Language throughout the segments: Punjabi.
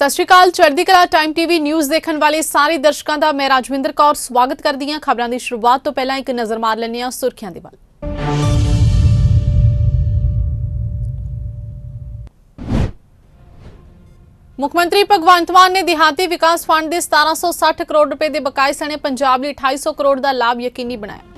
सत श्री अकाल। चढ़दी कला टाइम टीवी न्यूज़ देखने वाले सारे दर्शकों का मैं राजविंदर कौर स्वागत करती हाँ। खबरों की शुरुआत तो पहला एक नज़र मार लैंदे हां सुर्खियां दे वल। मुख्यमंत्री भगवंत मान ने देहाती विकास फंड के 1760 करोड़ रुपए के बकाए सने पंजाब लई 2800 करोड़ का लाभ यकीनी बनाया।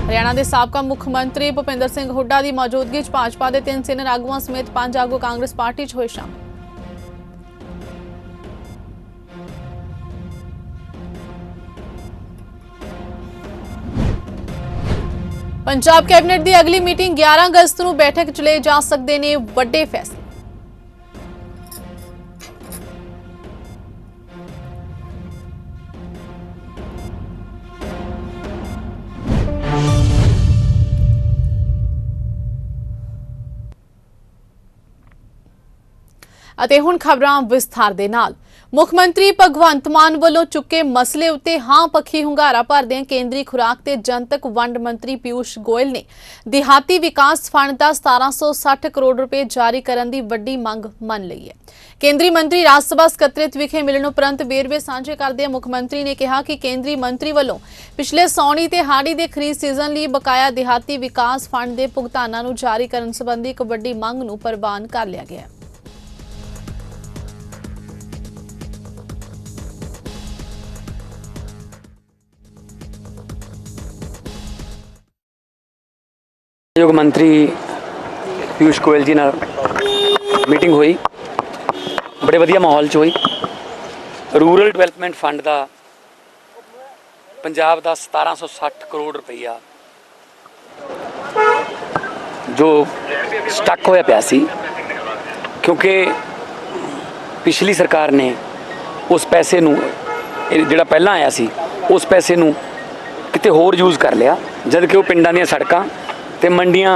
हरियाणा के साबका मुख्यमंत्री भूपिंदर सिंह हुड्डा की मौजूदगी भाजपा के 3 सीनियर आगुआं समेत 5 आगू कांग्रेस पार्टी हुए शामिल। पंजाब कैबिनेट की अगली मीटिंग 11 अगस्त को बैठक च ले जा सकते ने वड्डे फैसले। ਅਤੇ ਹੁਣ ਖਬਰਾਂ ਵਿਸਥਾਰ ਦੇ ਨਾਲ। ਮੁੱਖ ਮੰਤਰੀ ਭਗਵੰਤ ਮਾਨ ਵੱਲੋਂ ਚੁੱਕੇ ਮਸਲੇ ਉੱਤੇ ਹਾਂ ਪੱਖੀ ਹੁੰਗਾਰਾ ਭਰਦਿਆਂ ਕੇਂਦਰੀ ਖੁਰਾਕ ਤੇ ਜਨਤਕ ਵੰਡ ਮੰਤਰੀ ਪੀਯੂਸ਼ ਗੋਇਲ ਨੇ ਦਿਹਾਤੀ ਵਿਕਾਸ ਫੰਡ ਦਾ 1760 ਕਰੋੜ ਰੁਪਏ ਜਾਰੀ ਕਰਨ ਦੀ ਵੱਡੀ ਮੰਗ ਮੰਨ ਲਈ ਹੈ। ਕੇਂਦਰੀ ਮੰਤਰੀ ਰਾਜ ਸਭਾ ਸਕੱਤਰੇਤ ਵਿਖੇ ਮਿਲਣ ਉਪਰੰਤ ਵੇਰਵੇ ਸਾਂਝੇ ਕਰਦਿਆਂ ਮੁੱਖ ਮੰਤਰੀ ਨੇ ਕਿਹਾ ਕਿ ਕੇਂਦਰੀ ਮੰਤਰੀ ਵੱਲੋਂ ਪਿਛਲੇ ਸੌਣੀ ਤੇ ਹਾੜੀ ਦੇ ਖਰੀਦ ਸੀਜ਼ਨ ਲਈ ਬਕਾਇਆ ਦਿਹਾਤੀ ਵਿਕਾਸ ਫੰਡ ਦੇ ਭੁਗਤਾਨਾਂ ਨੂੰ ਜਾਰੀ ਕਰਨ ਸੰਬੰਧੀ ਇੱਕ ਵੱਡੀ ਮੰਗ ਨੂੰ ਪ੍ਰਵਾਨ ਕਰ ਲਿਆ ਗਿਆ ਹੈ। योग मंत्री पीयूष गोयल जी नाल मीटिंग हुई, बड़े वधिया माहौल च हुई। रूरल डिवेलपमेंट फंड का पंजाब का 1760 करोड़ रुपया जो स्टक होया पिया सी, क्योंकि पिछली सरकार ने उस पैसे नूं जिहड़ा पहलां आया सी उस पैसे नूं किते होर यूज़ कर लिया, जद कि वो पिंडां दीयां सड़कां ते मंडियां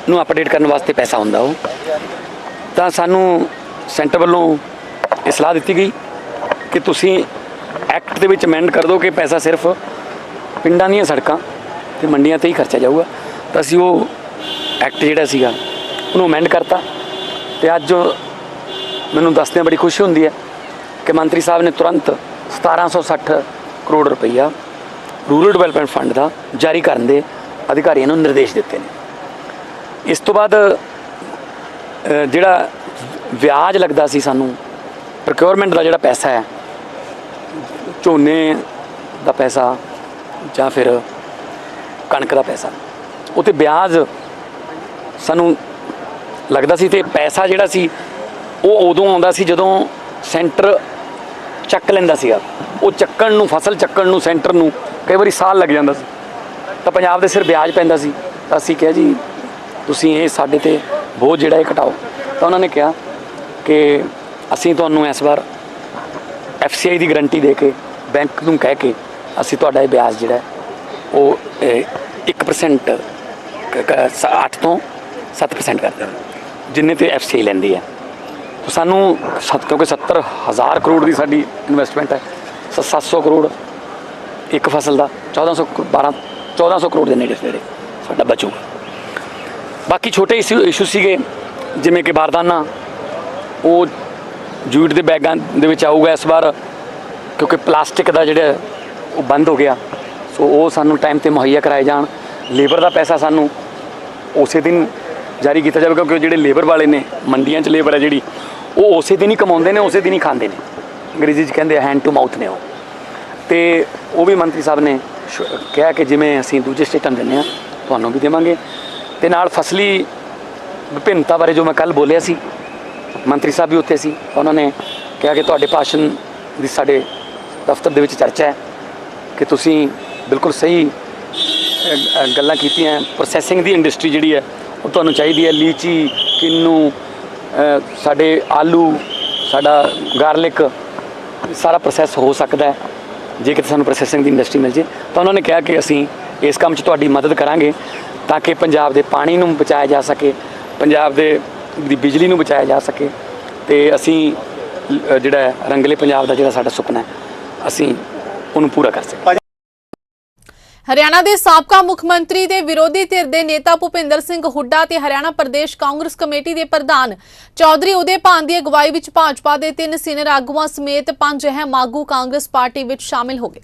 नूं अपडेट करने वास्ते पैसा हुंदा वो। तां सानूं सेंटर वालों ये सलाह दी गई कि तुसीं एक्ट दे विच अमेंड कर दो कि पैसा सिर्फ पिंडां दीयां सड़कां ते मंडियां ते ही खर्चा जाऊगा। तां असीं वो एक्ट जिहड़ा सीगा उहनूं अमेंड करता ते अज मैनूं दसदे बड़ी खुशी हुंदी है कि मंत्री साहब ने तुरंत 1760 करोड़ रुपया रूरल डिवेलपमेंट फंड का जारी करन दे अधिकारियों को निर्देश दिते हैं। इस तो बाद जिहड़ा व्याज लगता सी सानू प्रोक्योरमेंट का जिहड़ा पैसा है, झोने का पैसा या फिर कणक का पैसा, उत्ते ब्याज सानू लगता सी ते पैसा जिहड़ा सी वो उदों आउंदा सी जदों सेंटर चक लैंदा सीगा। वो चक्कण नूं फसल चक्कण नूं सेंटर नूं कई बारी साल लग जांदा सी, तो पंजाब दे सिर ब्याज पैंदा सी। तो असीं कहा जी तुसीं ये साडे ते बोझ जिहड़ा घटाओ। तो उन्होंने कहा कि असीं तुहानूं इस बार FCI की गारंटी दे के बैंक नूं कह के असीं तुहाडा ये ब्याज जिहड़ा वो 1% 8 तो 7% कर देंगे जिन्ने ते FCI लैंदी है। तो सानूं क्योंकि 70,000 करोड़ की साडी इन्वेस्टमेंट है, 700 करोड़ एक फसल का 1400 करोड़ के नेड़े नेड़े साडा बचूगा। बाकी छोटे इशू सीगे जिमें कि बारदाना वो जूट के बैगां दे विच आऊगा इस बार, क्योंकि प्लास्टिक का जिहड़ा वो बंद हो गया। सो वो सानू टाइम ते मुहैया कराए जान। लेबर का पैसा सानू उस दिन जारी किया जाए, क्योंकि जिहड़े लेबर वाले ने मंडियां च लेबर है जिहड़ी वो उस दिन ही कमाउंदे ने, उस दिन ही खांदे ने, अंग्रेजी च कहंदे हैंड टू माउथ ने। तो वो भी मंत्री साहब ने कहा कि जिमें असीं दूजे स्टेटां दिंदे हां तुहानूं भी देवांगे। ते नाल फसली विभिन्नता बारे जो मैं कल बोलिया सी, मंत्री साहब भी उत्थे सी, उन्होंने कहा कि तुहाडे भाषण दी साडे दफ्तर दे विच चर्चा है कि तुसीं बिल्कुल सही गल्लां कीतियां। प्रोसैसिंग दी इंडस्ट्री जिहड़ी है वो तुहानूं चाहीदी है, लीची किन्नू साडे आलू साडा गार्लिक सारा प्रोसैस हो सकता है जे कि सानूं प्रोसैसिंग की इंडस्ट्री मिल जाए। तो उन्होंने कहा कि असीं इस काम 'च तुहाडी मदद करांगे ताकि पंजाब के पानी नूं बचाया जा सके, पंजाब दी बिजली नूं बचाया जा सके, तो असीं जिहड़ा रंगले पंजाब का जिहड़ा साडा सुपना है असीं उहनूं पूरा कर सकें। ਹਰਿਆਣਾ ਦੇ ਸਾਬਕਾ ਮੁੱਖ ਮੰਤਰੀ ਦੇ ਵਿਰੋਧੀ ਧਿਰ ਦੇ ਨੇਤਾ ਭੁਪਿੰਦਰ ਸਿੰਘ ਹੁੱਡਾ ਤੇ ਹਰਿਆਣਾ ਪ੍ਰਦੇਸ਼ ਕਾਂਗਰਸ ਕਮੇਟੀ ਦੇ ਪ੍ਰਧਾਨ ਚੌਧਰੀ ਉਦੇਭਾਨ ਦੀ ਅਗਵਾਈ ਵਿੱਚ ਭਾਜਪਾ ਦੇ 3 ਸੀਨੀਅਰ ਆਗੂਆਂ ਸਮੇਤ 5 ਅਹਿਮ ਆਗੂ ਕਾਂਗਰਸ ਪਾਰਟੀ ਵਿੱਚ ਸ਼ਾਮਿਲ ਹੋ ਗਏ।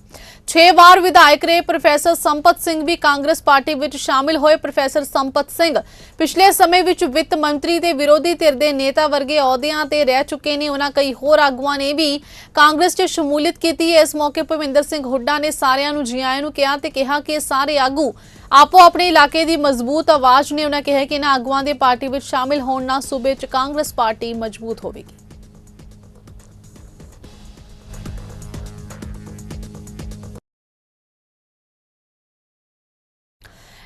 6 ਵਾਰ ਵਿਧਾਇਕ ਰਹੇ ਪ੍ਰੋਫੈਸਰ ਸੰਪਤ ਸਿੰਘ ਵੀ ਕਾਂਗਰਸ ਪਾਰਟੀ ਵਿੱਚ ਸ਼ਾਮਿਲ ਹੋਏ। ਪ੍ਰੋਫੈਸਰ ਸੰਪਤ ਸਿੰਘ ਪਿਛਲੇ ਸਮੇਂ ਵਿੱਚ ਵਿੱਤ ਮੰਤਰੀ ਤੇ ਵਿਰੋਧੀ ਧਿਰ ਦੇ ਨੇਤਾ ਵਰਗੇ ਅਹੁਦਿਆਂ ਤੇ ਰਹਿ ਚੁੱਕੇ ਨੇ। ਉਹਨਾਂ ਕਈ ਹੋਰ ਆਗੂਆਂ ਨੇ ਵੀ ਕਾਂਗਰਸ 'ਚ ਸ਼ਮੂਲੀਅਤ ਕੀਤੀ ਹੈ। ਇਸ ਮੌਕੇ ਭੁਪਿੰਦਰ ਸਿੰਘ ਹੁੱਡਾ ਨੇ ਸਾਰਿਆਂ ਨੂੰ ਜੀ ਆਇਆਂ ਨੂੰ ਕਿਹਾ ਤੇ ਕਿਹਾ ਕਿ ਸਾਰੇ ਆਗੂ ਆਪੋ ਆਪਣੇ ਇਲਾਕੇ ਦੀ ਮਜ਼ਬੂਤ ਆਵਾਜ਼ ਨੇ। ਉਹਨਾਂ ਕਿਹਾ ਕਿ ਇਹਨਾਂ ਆਗੂਆਂ ਦੇ ਪਾਰਟੀ ਵਿੱਚ ਸ਼ਾਮਿਲ ਹੋਣ ਨਾਲ ਸੂਬੇ 'ਚ ਕਾਂਗਰਸ ਪਾਰਟੀ ਮਜ਼ਬੂਤ ਹੋਵੇਗੀ।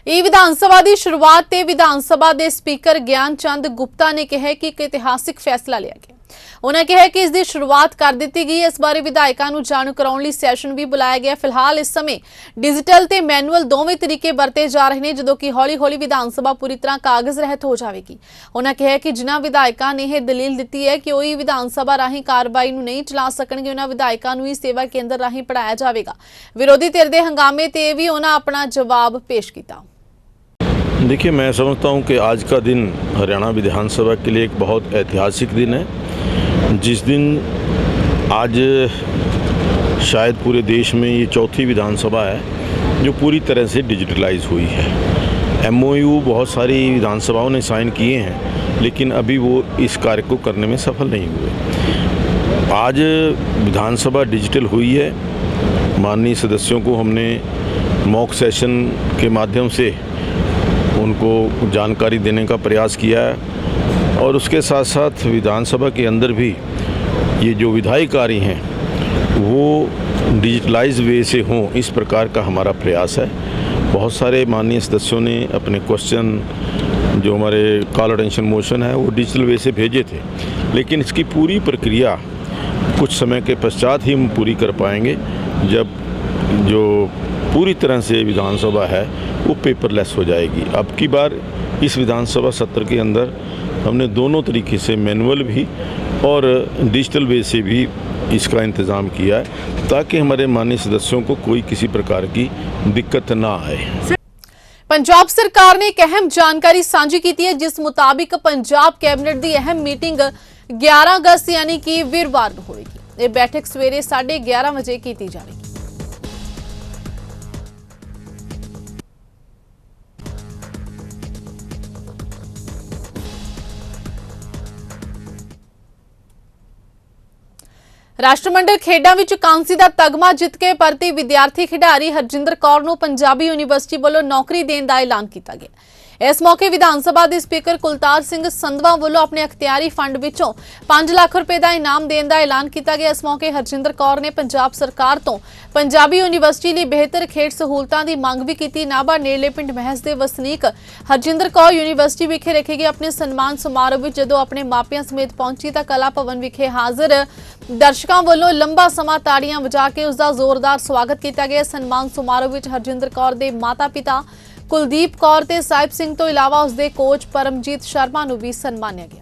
ਇਹ ਵਿਧਾਨ ਸਭਾ ਦੀ ਸ਼ੁਰੂਆਤ ਤੇ ਵਿਧਾਨ ਸਭਾ ਦੇ ਸਪੀਕਰ ਗਿਆਨ ਚੰਦ ਗੁਪਤਾ ਨੇ ਕਿਹਾ ਕਿ ਇੱਕ ਇਤਿਹਾਸਿਕ ਫੈਸਲਾ ਲਿਆ ਗਿਆ। ਉਹਨਾਂ ਕਿਹਾ ਕਿ ਇਸ ਦੀ ਸ਼ੁਰੂਆਤ ਕਰ ਦਿੱਤੀ ਗਈ। ਇਸ ਬਾਰੇ ਵਿਧਾਇਕਾਂ ਨੂੰ ਜਾਣੂ ਕਰਾਉਣ ਲਈ ਸੈਸ਼ਨ ਵੀ ਬੁਲਾਇਆ ਗਿਆ। ਫਿਲਹਾਲ ਇਸ ਸਮੇਂ ਡਿਜੀਟਲ ਤੇ ਮੈਨੂਅਲ ਦੋਵੇਂ ਤਰੀਕੇ ਵਰਤੇ ਜਾ ਰਹੇ ਨੇ, ਜਦੋਂ ਕਿ ਹੌਲੀ-ਹੌਲੀ ਵਿਧਾਨ ਸਭਾ ਪੂਰੀ ਤਰ੍ਹਾਂ ਕਾਗਜ਼ ਰਹਿਤ ਹੋ ਜਾਵੇਗੀ। ਉਹਨਾਂ ਕਿਹਾ ਕਿ ਜਿਨ੍ਹਾਂ ਵਿਧਾਇਕਾਂ ਨੇ ਇਹ ਦਲੀਲ ਦਿੱਤੀ ਹੈ ਕਿ ਉਹ ਹੀ ਵਿਧਾਨ ਸਭਾ ਰਾਹੀਂ ਕਾਰਵਾਈ ਨੂੰ ਨਹੀਂ ਚਲਾ ਸਕਣਗੇ, ਉਹਨਾਂ ਵਿਧਾਇਕਾਂ ਨੂੰ ਹੀ ਸੇਵਾ ਕੇਂਦਰ ਰਾਹੀਂ ਪੜਾਇਆ ਜਾਵੇਗਾ। ਵਿਰੋਧੀ ਧਿਰ ਦੇ ਹੰਗਾਮੇ ਤੇ ਵੀ ਉਹਨਾਂ ਆਪਣਾ ਜਵਾਬ ਪੇਸ਼ ਕੀਤਾ। देखिए, मैं समझता हूं कि आज का दिन हरियाणा विधानसभा के लिए एक बहुत ऐतिहासिक दिन है, जिस दिन आज शायद पूरे देश में ये चौथी विधानसभा है जो पूरी तरह से डिजिटलाइज हुई है। MOU बहुत सारी विधानसभाओं ने साइन किए हैं, लेकिन अभी वो इस कार्य को करने में सफल नहीं हुए। आज विधानसभा डिजिटल हुई है। माननीय सदस्यों को हमने मॉक सेशन के माध्यम से उनको जानकारी देने का प्रयास किया है, और उसके साथ साथ विधानसभा के अंदर भी ये जो विधायी कार्य हैं वो डिजिटलाइज वे से हों, इस प्रकार का हमारा प्रयास है। बहुत सारे माननीय सदस्यों ने अपने क्वेश्चन जो हमारे कॉल अटेंशन मोशन है वो डिजिटल वे से भेजे थे, लेकिन इसकी पूरी प्रक्रिया कुछ समय के पश्चात ही हम पूरी कर पाएंगे, जब जो पूरी तरह से विधानसभा है वो पेपरलेस हो जाएगी। अब की बार इस विधानसभा सत्र के अंदर हमने दोनों तरीके से मैनुअल भी और डिजिटल वे से भी इसका इंतज़ाम किया है, ताकि हमारे माननीय सदस्यों को कोई किसी प्रकार की दिक्कत ना आए। पंजाब सरकार ने एक अहम जानकारी साझी की है, जिस मुताबिक पंजाब कैबिनेट की अहम मीटिंग 11 अगस्त यानी कि वीरवार को होगी। ये बैठक सवेरे 11:30 बजे की जाएगी। ਰਾਸ਼ਟਰਮੰਡਲ ਖੇਡਾਂ ਵਿੱਚ ਕਾਂਸੀ ਦਾ ਤਗਮਾ ਜਿੱਤ ਕੇ ਪਰਤੀ ਵਿਦਿਆਰਥੀ ਖਿਡਾਰੀ ਹਰਜਿੰਦਰ ਕੌਰ ਨੂੰ ਪੰਜਾਬੀ ਯੂਨੀਵਰਸਿਟੀ ਵੱਲੋਂ ਨੌਕਰੀ ਦੇਣ ਦਾ ਐਲਾਨ ਕੀਤਾ ਗਿਆ। ਇਸ ਮੌਕੇ ਵਿਧਾਨ ਸਭਾ ਦੇ ਸਪੀਕਰ ਕੁਲਤਾਰ ਸਿੰਘ ਸੰਧਵਾ ਵੱਲੋਂ ਆਪਣੇ ਅਖਤਿਆਰੀ ਫੰਡ ਵਿੱਚੋਂ 5 ਲੱਖ ਰੁਪਏ ਦਾ ਇਨਾਮ ਦੇਣ ਦਾ ਐਲਾਨ ਕੀਤਾ ਗਿਆ। ਇਸ ਮੌਕੇ ਹਰਜਿੰਦਰ ਕੌਰ ਨੇ ਪੰਜਾਬ ਸਰਕਾਰ ਤੋਂ ਪੰਜਾਬੀ ਯੂਨੀਵਰਸਿਟੀ ਲਈ ਬਿਹਤਰ ਖੇਡ ਸਹੂਲਤਾਂ ਦੀ ਮੰਗ ਵੀ ਕੀਤੀ। ਨਾਭਾ ਨੇੜਲੇ ਪਿੰਡ ਮਹਿਸ ਦੇ ਵਸਨੀਕ ਹਰਜਿੰਦਰ ਕੌਰ ਯੂਨੀਵਰਸਿਟੀ ਵਿਖੇ ਰੱਖੇ ਗਏ ਆਪਣੇ ਸਨਮਾਨ ਸਮਾਰੋਹ ਵਿੱਚ ਜਦੋਂ ਆਪਣੇ ਮਾਪਿਆਂ ਸਮੇਤ ਪਹੁੰਚੀ ਤਾਂ ਕਲਾ ਭਵਨ ਵਿਖੇ ਹਾਜ਼ਰ ਦਰਸ਼ਕਾਂ ਵੱਲੋਂ ਲੰਬਾ ਸਮਾਂ ਤਾੜੀਆਂ ਵਜਾ ਕੇ ਉਸ ਦਾ ਜ਼ੋਰਦਾਰ ਸਵਾਗਤ ਕੀਤਾ ਗਿਆ। ਸਨਮਾਨ ਸਮਾਰੋਹ ਵਿੱਚ ਹਰਜਿੰਦਰ ਕੌਰ ਦੇ ਮਾਤਾ-ਪਿਤਾ ਕੁਲਦੀਪ ਕੌਰ ਤੇ ਸਾਹਿਬ ਸਿੰਘ ਤੋਂ ਇਲਾਵਾ ਉਸ ਦੇ ਕੋਚ ਪਰਮਜੀਤ ਸ਼ਰਮਾ ਨੂੰ ਵੀ ਸਨਮਾਨਿਆ ਗਿਆ।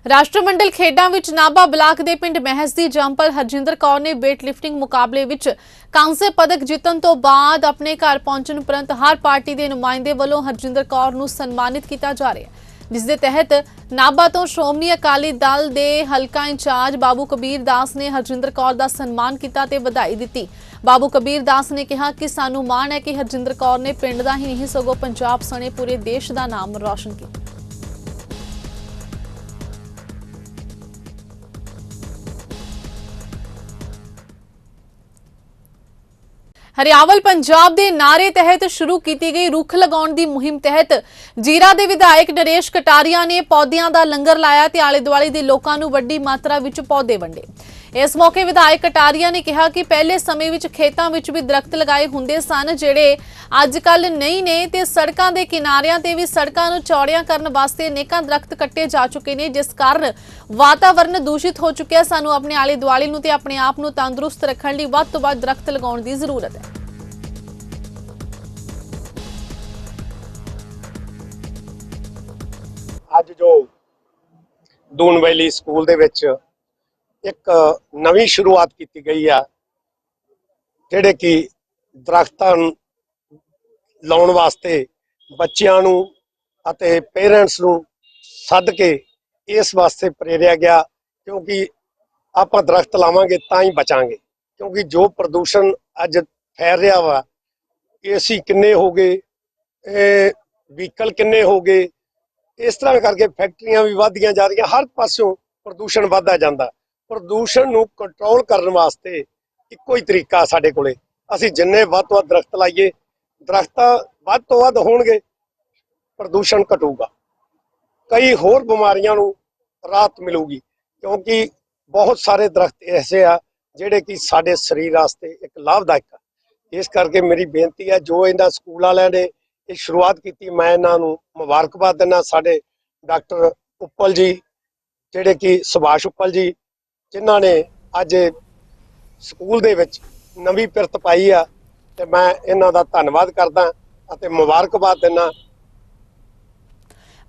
ਰਾਸ਼ਟਰਮੰਡਲ ਖੇਡਾਂ ਵਿੱਚ ਨਾਭਾ ਬਲਾਕ ਦੇ ਪਿੰਡ ਮਹਿਸ ਦੀ ਜੰਪਲ ਹਰਜਿੰਦਰ ਕੌਰ ਨੇ ਵੇਟ ਲਿਫਟਿੰਗ ਮੁਕਾਬਲੇ ਵਿੱਚ ਕਾਂਸੇ ਪਦਕ ਜਿੱਤਣ ਤੋਂ ਬਾਅਦ ਆਪਣੇ ਘਰ ਪਹੁੰਚਣ ਉਪਰੰਤ ਹਰ ਪਾਰਟੀ ਦੇ ਨੁਮਾਇੰਦੇ ਵੱਲੋਂ ਹਰਜਿੰਦਰ ਕੌਰ ਨੂੰ ਸਨਮਾਨਿਤ ਕੀਤਾ ਜਾ ਰਿਹਾ ਹੈ, ਜਿਸ ਦੇ ਤਹਿਤ ਨਾਭਾ ਤੋਂ ਸ਼੍ਰੋਮਣੀ ਅਕਾਲੀ ਦਲ ਦੇ ਹਲਕਾ ਇੰਚਾਰਜ ਬਾਬੂ ਕਬੀਰ ਦਾਸ ਨੇ ਹਰਜਿੰਦਰ ਕੌਰ ਦਾ ਸਨਮਾਨ ਕੀਤਾ ਤੇ ਵਧਾਈ ਦਿੱਤੀ। ਬਾਬੂ ਕਬੀਰ ਦਾਸ ਨੇ ਕਿਹਾ ਕਿ ਸਾਨੂੰ ਮਾਣ ਹੈ ਕਿ ਹਰਜਿੰਦਰ ਕੌਰ ਨੇ ਪਿੰਡ ਦਾ ਹੀ ਨਹੀਂ ਸਗੋਂ ਪੰਜਾਬ ਸਣੇ ਪੂਰੇ ਦੇਸ਼ ਦਾ ਨਾਮ ਰੌਸ਼ਨ ਕੀਤਾ। ਹਰਿਆਵਲ ਪੰਜਾਬ ਦੇ ਨਾਰੇ ਤਹਿਤ ਸ਼ੁਰੂ ਕੀਤੀ ਗਈ ਰੁੱਖ ਲਗਾਉਣ ਦੀ ਮੁਹਿੰਮ ਤਹਿਤ ਜੀਰਾ ਦੇ ਵਿਧਾਇਕ ਨਰੇਸ਼ ਕਟਾਰੀਆ ਨੇ ਪੌਦਿਆਂ ਦਾ ਲੰਗਰ ਲਾਇਆ ਤੇ ਆਲੇ ਦੁਆਲੇ ਦੇ ਲੋਕਾਂ ਨੂੰ ਵੱਡੀ ਮਾਤਰਾ ਵਿੱਚ ਪੌਦੇ ਵੰਡੇ। ਇਸ ਮੌਕੇ ਵਿਧਾਇਕ ਕਟਾਰੀਆ ਨੇ ਕਿਹਾ ਕਿ ਪਹਿਲੇ ਸਮੇਂ ਵਿੱਚ ਖੇਤਾਂ ਵਿੱਚ ਵੀ ਦਰਖਤ ਲਗਾਏ ਹੁੰਦੇ ਸਨ, ਜਿਹੜੇ ਅੱਜ ਕੱਲ ਨਹੀਂ ਨੇ, ਤੇ ਸੜਕਾਂ ਦੇ ਕਿਨਾਰਿਆਂ ਤੇ ਵੀ ਸੜਕਾਂ ਨੂੰ ਚੌੜੀਆਂ ਕਰਨ ਵਾਸਤੇ ਅਨੇਕਾਂ ਦਰਖਤ ਕੱਟੇ ਜਾ ਚੁੱਕੇ ਨੇ, ਜਿਸ ਕਾਰਨ ਵਾਤਾਵਰਣ ਦੂਸ਼ਿਤ ਹੋ ਚੁੱਕਿਆ। ਸਾਨੂੰ ਆਪਣੇ ਆਲੇ ਦੁਆਲੇ ਨੂੰ ਤੇ ਆਪਣੇ ਆਪ ਨੂੰ ਤੰਦਰੁਸਤ ਰੱਖਣ ਲਈ ਵੱਧ ਤੋਂ ਵੱਧ ਦਰਖਤ ਲਗਾਉਣ ਦੀ ਜ਼ਰੂਰਤ ਹੈ। ਅੱਜ ਜੋ ਦੂਨ ਵੈਲੀ ਸਕੂਲ ਦੇ ਵਿੱਚ ਇੱਕ ਨਵੀਂ ਸ਼ੁਰੂਆਤ ਕੀਤੀ ਗਈ ਆ, ਜਿਹੜੇ ਕਿ ਦਰਖਤਾਂ ਲਾਉਣ ਵਾਸਤੇ ਬੱਚਿਆਂ ਨੂੰ ਅਤੇ ਪੇਰੈਂਟਸ ਨੂੰ ਸੱਦ ਕੇ ਇਸ ਵਾਸਤੇ ਪ੍ਰੇਰਿਆ ਗਿਆ, ਕਿਉਂਕਿ ਆਪਾਂ ਦਰਖਤ ਲਾਵਾਂਗੇ ਤਾਂ ਹੀ ਬਚਾਂਗੇ। ਕਿਉਂਕਿ ਜੋ ਪ੍ਰਦੂਸ਼ਣ ਅੱਜ ਫੈਲ ਰਿਹਾ ਵਾ, ਏਸੀ ਕਿੰਨੇ ਹੋ ਗਏ, ਵਹੀਕਲ ਕਿੰਨੇ ਹੋ ਗਏ, ਇਸ ਤਰ੍ਹਾਂ ਕਰਕੇ ਫੈਕਟਰੀਆਂ ਵੀ ਵੱਧਦੀਆਂ ਜਾ ਰਹੀਆਂ, ਹਰ ਪਾਸਿਓਂ ਪ੍ਰਦੂਸ਼ਣ ਵੱਧਦਾ ਜਾਂਦਾ। ਪ੍ਰਦੂਸ਼ਣ ਨੂੰ ਕੰਟਰੋਲ ਕਰਨ ਵਾਸਤੇ ਇੱਕੋ ਹੀ ਤਰੀਕਾ ਸਾਡੇ ਕੋਲੇ, ਅਸੀਂ ਜਿੰਨੇ ਵੱਧ ਤੋਂ ਵੱਧ ਦਰਖਤ ਲਾਈਏ, ਦਰਖਤ ਵੱਧ ਤੋਂ ਵੱਧ ਹੋਣਗੇ, ਪ੍ਰਦੂਸ਼ਣ ਘਟੂਗਾ, ਕਈ ਹੋਰ ਬਿਮਾਰੀਆਂ ਨੂੰ ਰਾਹਤ ਮਿਲੂਗੀ। ਕਿਉਂਕਿ ਬਹੁਤ ਸਾਰੇ ਦਰਖਤ ਐਸੇ ਆ ਜਿਹੜੇ ਕਿ ਸਾਡੇ ਸਰੀਰ ਵਾਸਤੇ ਇੱਕ ਲਾਭਦਾਇਕ ਆ। ਇਸ ਕਰਕੇ ਮੇਰੀ ਬੇਨਤੀ ਹੈ, ਜੋ ਇਹਨਾਂ ਸਕੂਲ ਵਾਲਿਆਂ ਨੇ ਇਹ ਸ਼ੁਰੂਆਤ ਕੀਤੀ, ਮੈਂ ਇਹਨਾਂ ਨੂੰ ਮੁਬਾਰਕਬਾਦ ਦਿੰਦਾ। ਸਾਡੇ ਡਾਕਟਰ ਉੱਪਲ ਜੀ, ਜਿਹੜੇ ਕਿ ਸੁਭਾਸ਼ ਉੱਪਲ ਜੀ, ਜਿਨ੍ਹਾਂ ਨੇ ਅੱਜ ਸਕੂਲ ਦੇ ਵਿੱਚ ਨਵੀਂ ਪਿਰਤ ਪਾਈ ਆ, ਤੇ ਮੈਂ ਇਹਨਾਂ ਦਾ ਧੰਨਵਾਦ ਕਰਦਾ ਅਤੇ ਮੁਬਾਰਕਬਾਦ ਦਿੰਦਾ।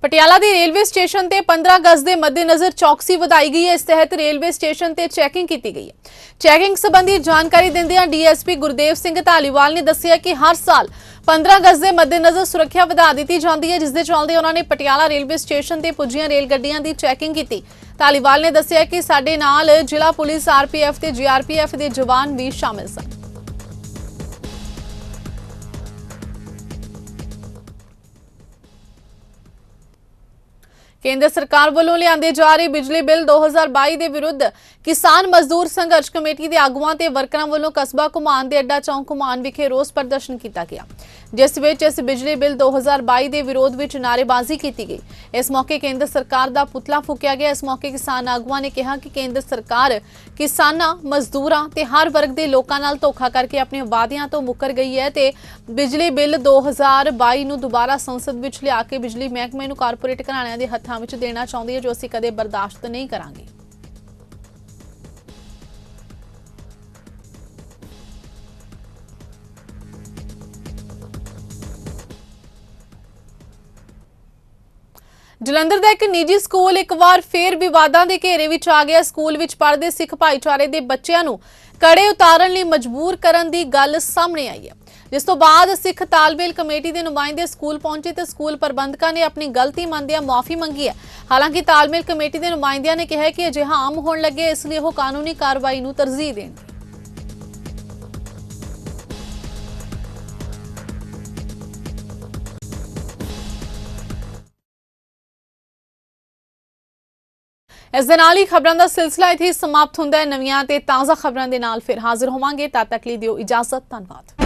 ਪਟਿਆਲਾ ਦੇ ਰੇਲਵੇ ਸਟੇਸ਼ਨ ਤੇ 15 ਅਗਸਤ ਦੇ ਮੱਦੇਨਜ਼ਰ ਚੌਕਸੀ ਵਧਾਈ ਗਈ ਹੈ। ਇਸ ਤਹਿਤ ਰੇਲਵੇ ਸਟੇਸ਼ਨ ਤੇ ਚੈਕਿੰਗ ਕੀਤੀ ਗਈ ਹੈ। ਚੈਕਿੰਗ ਸੰਬੰਧੀ ਜਾਣਕਾਰੀ ਦਿੰਦਿਆਂ ਡੀਐਸਪੀ ਗੁਰਦੇਵ ਸਿੰਘ ਧਾਲੀਵਾਲ ਨੇ ਦੱਸਿਆ ਕਿ ਹਰ ਸਾਲ 15 ਅਗਸਤ ਦੇ ਮੱਦੇਨਜ਼ਰ ਸੁਰੱਖਿਆ ਵਧਾ ਦਿੱਤੀ ਜਾਂਦੀ ਹੈ, ਜਿਸ ਦੇ ਚੱਲਦੇ ਉਹਨਾਂ ਨੇ ਪਟਿਆਲਾ ਰੇਲਵੇ ਸਟੇਸ਼ਨ ਤੇ ਪੁੱਜੀਆਂ ਰੇਲ ਗੱਡੀਆਂ ਦੀ ਚੈਕਿੰਗ ਕੀਤੀ। ਧਾਲੀਵਾਲ ਨੇ ਦੱਸਿਆ ਕਿ ਸਾਡੇ ਨਾਲ ਜ਼ਿਲ੍ਹਾ ਪੁਲਿਸ, ਆਰਪੀਐਫ ਤੇ ਜੀਆਰਪੀਐਫ ਦੇ ਜਵਾਨ ਵੀ ਸ਼ਾਮਿਲ ਸਨ। ਕੇਂਦਰ ਸਰਕਾਰ ਵੱਲੋਂ ਲਿਆਂਦੇ ਜਾ ਰਹੇ ਬਿਜਲੀ ਬਿੱਲ 2022 ਦੇ ਵਿਰੁੱਧ ਕਿਸਾਨ ਮਜ਼ਦੂਰ ਸੰਘਰਸ਼ ਕਮੇਟੀ ਦੇ ਆਗੂਆਂ ਤੇ ਵਰਕਰਾਂ ਵੱਲੋਂ ਕਸਬਾ ਘੁਮਾਣ ਦੇ ਅੱਡਾ ਚੌਂਕ ਘੁਮਾਣ ਵਿਖੇ ਰੋਸ ਪ੍ਰਦਰਸ਼ਨ ਕੀਤਾ ਗਿਆ, ਜਿਸ ਵਿੱਚ ਇਸ ਬਿਜਲੀ ਬਿੱਲ 2022 ਦੇ ਵਿਰੋਧ ਵਿੱਚ ਨਾਅਰੇਬਾਜ਼ੀ ਕੀਤੀ ਗਈ। ਇਸ ਮੌਕੇ ਕੇਂਦਰ ਸਰਕਾਰ ਦਾ ਪੁਤਲਾ ਫੂਕਿਆ ਗਿਆ। ਇਸ ਮੌਕੇ ਕਿਸਾਨ ਆਗੂਆਂ ਨੇ ਕਿਹਾ ਕਿ ਕੇਂਦਰ ਸਰਕਾਰ ਕਿਸਾਨਾਂ, ਮਜ਼ਦੂਰਾਂ ਤੇ ਹਰ ਵਰਗ ਦੇ ਲੋਕਾਂ ਨਾਲ ਧੋਖਾ ਕਰਕੇ ਆਪਣੇ ਵਾਅਦਿਆਂ ਤੋਂ ਮੁੱਕਰ ਗਈ ਹੈ ਤੇ ਬਿਜਲੀ ਬਿੱਲ 2022 ਨੂੰ ਦੁਬਾਰਾ ਸੰਸਦ ਵਿੱਚ ਲਿਆ ਕੇ ਬਿਜਲੀ ਮਹਿਕਮੇ ਨੂੰ ਕਾਰਪੋਰੇਟ ਘਰਾਣਿਆਂ ਦੇ ਹੱਥਾਂ ਵਿੱਚ ਦੇਣਾ ਚਾਹੁੰਦੀ ਹੈ, ਜੋ ਅਸੀਂ ਕਦੇ ਬਰਦਾਸ਼ਤ ਨਹੀਂ ਕਰਾਂਗੇ। ਜਲੰਧਰ ਦਾ ਇੱਕ ਨਿੱਜੀ ਸਕੂਲ ਇੱਕ ਵਾਰ ਫੇਰ ਵਿਵਾਦਾਂ ਦੇ ਘੇਰੇ ਵਿੱਚ ਆ ਗਿਆ। ਸਕੂਲ ਵਿੱਚ ਪੜ੍ਹਦੇ ਸਿੱਖ ਭਾਈਚਾਰੇ ਦੇ ਬੱਚਿਆਂ ਨੂੰ ਕੜੇ ਉਤਾਰਨ ਲਈ ਮਜਬੂਰ ਕਰਨ ਦੀ ਗੱਲ ਸਾਹਮਣੇ ਆਈ ਹੈ, ਜਿਸ ਤੋਂ ਬਾਅਦ ਸਿੱਖ ਤਾਲਮੇਲ ਕਮੇਟੀ ਦੇ ਨੁਮਾਇੰਦੇ ਸਕੂਲ ਪਹੁੰਚੇ ਤੇ ਸਕੂਲ ਪ੍ਰਬੰਧਕਾਂ ਨੇ ਆਪਣੀ ਗਲਤੀ ਮੰਨਦਿਆਂ ਮੁਆਫੀ ਮੰਗੀ ਹੈ। ਹਾਲਾਂਕਿ ਤਾਲਮੇਲ ਕਮੇਟੀ ਦੇ ਨੁਮਾਇੰਦਿਆਂ ਨੇ ਕਿਹਾ ਕਿ ਅਜਿਹਾ ਆਮ ਹੋਣ ਲੱਗੇ, ਇਸ ਲਈ ਉਹ ਕਾਨੂੰਨੀ ਕਾਰਵਾਈ ਨੂੰ ਤਰਜੀਹ ਦੇਣਗੇ। ਇਸ ਦੇ ਨਾਲ ਹੀ ਖਬਰਾਂ ਦਾ ਸਿਲਸਿਲਾ ਇੱਥੇ ਸਮਾਪਤ ਹੁੰਦਾ ਹੈ। ਨਵੀਆਂ ਤੇ ਤਾਜ਼ਾ ਖਬਰਾਂ ਦੇ ਨਾਲ ਫਿਰ ਹਾਜ਼ਰ ਹੋਵਾਂਗੇ। ਤਦ ਤੱਕ ਲਈ ਦਿਓ ਇਜਾਜ਼ਤ। ਧੰਨਵਾਦ।